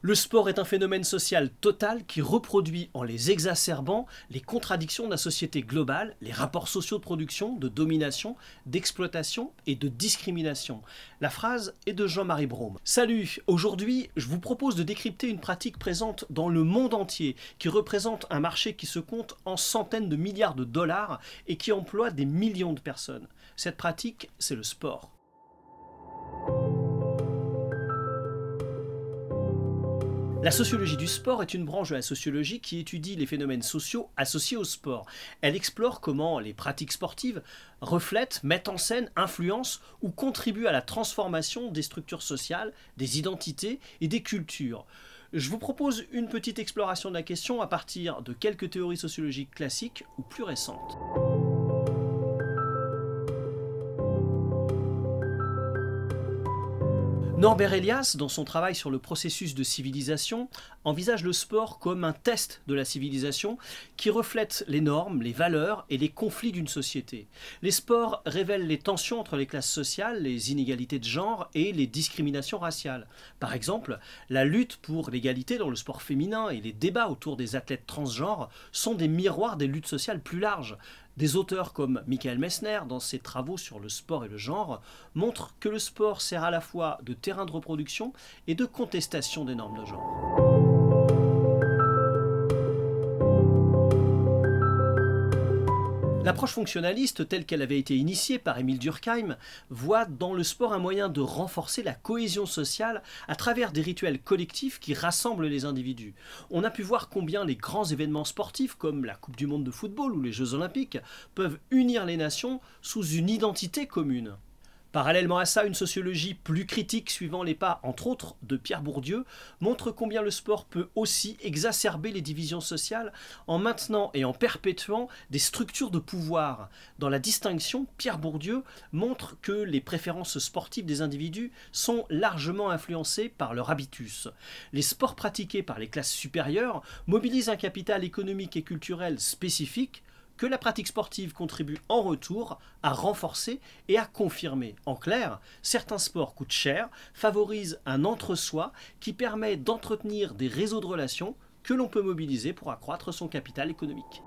Le sport est un phénomène social total qui reproduit en les exacerbant les contradictions de la société globale, les rapports sociaux de production, de domination, d'exploitation et de discrimination. La phrase est de Jean-Marie Brome. Salut, aujourd'hui je vous propose de décrypter une pratique présente dans le monde entier qui représente un marché qui se compte en centaines de milliards de dollars et qui emploie des millions de personnes. Cette pratique, c'est le sport. La sociologie du sport est une branche de la sociologie qui étudie les phénomènes sociaux associés au sport. Elle explore comment les pratiques sportives reflètent, mettent en scène, influencent ou contribuent à la transformation des structures sociales, des identités et des cultures. Je vous propose une petite exploration de la question à partir de quelques théories sociologiques classiques ou plus récentes. Norbert Elias, dans son travail sur le processus de civilisation, envisage le sport comme un test de la civilisation qui reflète les normes, les valeurs et les conflits d'une société. Les sports révèlent les tensions entre les classes sociales, les inégalités de genre et les discriminations raciales. Par exemple, la lutte pour l'égalité dans le sport féminin et les débats autour des athlètes transgenres sont des miroirs des luttes sociales plus larges. Des auteurs comme Michael Messner, dans ses travaux sur le sport et le genre, montrent que le sport sert à la fois de terrain de reproduction et de contestation des normes de genre. L'approche fonctionnaliste, telle qu'elle avait été initiée par Émile Durkheim, voit dans le sport un moyen de renforcer la cohésion sociale à travers des rituels collectifs qui rassemblent les individus. On a pu voir combien les grands événements sportifs, comme la Coupe du Monde de football ou les Jeux Olympiques, peuvent unir les nations sous une identité commune. Parallèlement à ça, une sociologie plus critique, suivant les pas, entre autres, de Pierre Bourdieu, montre combien le sport peut aussi exacerber les divisions sociales en maintenant et en perpétuant des structures de pouvoir. Dans la distinction, Pierre Bourdieu montre que les préférences sportives des individus sont largement influencées par leur habitus. Les sports pratiqués par les classes supérieures mobilisent un capital économique et culturel spécifique que la pratique sportive contribue en retour à renforcer et à confirmer. En clair, certains sports coûtent cher, favorisent un entre-soi qui permet d'entretenir des réseaux de relations que l'on peut mobiliser pour accroître son capital économique.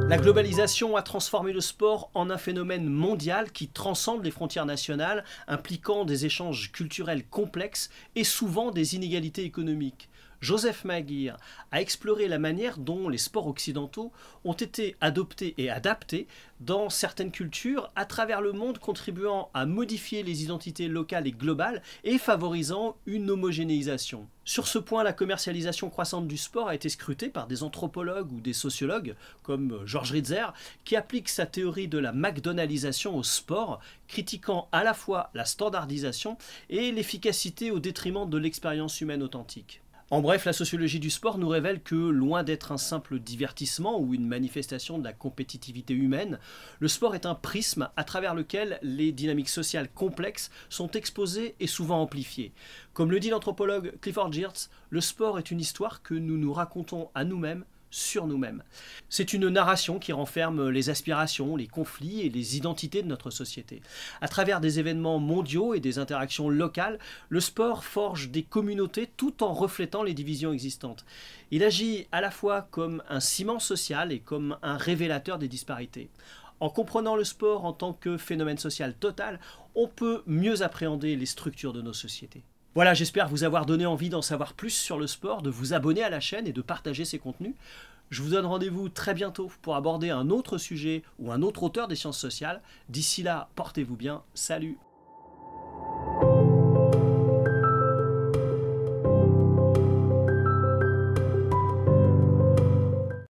La globalisation a transformé le sport en un phénomène mondial qui transcende les frontières nationales, impliquant des échanges culturels complexes et souvent des inégalités économiques. Joseph Maguire a exploré la manière dont les sports occidentaux ont été adoptés et adaptés dans certaines cultures à travers le monde, contribuant à modifier les identités locales et globales et favorisant une homogénéisation. Sur ce point, la commercialisation croissante du sport a été scrutée par des anthropologues ou des sociologues comme Georges Ritzer, qui applique sa théorie de la McDonaldisation au sport, critiquant à la fois la standardisation et l'efficacité au détriment de l'expérience humaine authentique. En bref, la sociologie du sport nous révèle que, loin d'être un simple divertissement ou une manifestation de la compétitivité humaine, le sport est un prisme à travers lequel les dynamiques sociales complexes sont exposées et souvent amplifiées. Comme le dit l'anthropologue Clifford Geertz, le sport est une histoire que nous nous racontons à nous-mêmes sur nous-mêmes. C'est une narration qui renferme les aspirations, les conflits et les identités de notre société. À travers des événements mondiaux et des interactions locales, le sport forge des communautés tout en reflétant les divisions existantes. Il agit à la fois comme un ciment social et comme un révélateur des disparités. En comprenant le sport en tant que phénomène social total, on peut mieux appréhender les structures de nos sociétés. Voilà, j'espère vous avoir donné envie d'en savoir plus sur le sport, de vous abonner à la chaîne et de partager ses contenus. Je vous donne rendez-vous très bientôt pour aborder un autre sujet ou un autre auteur des sciences sociales. D'ici là, portez-vous bien. Salut!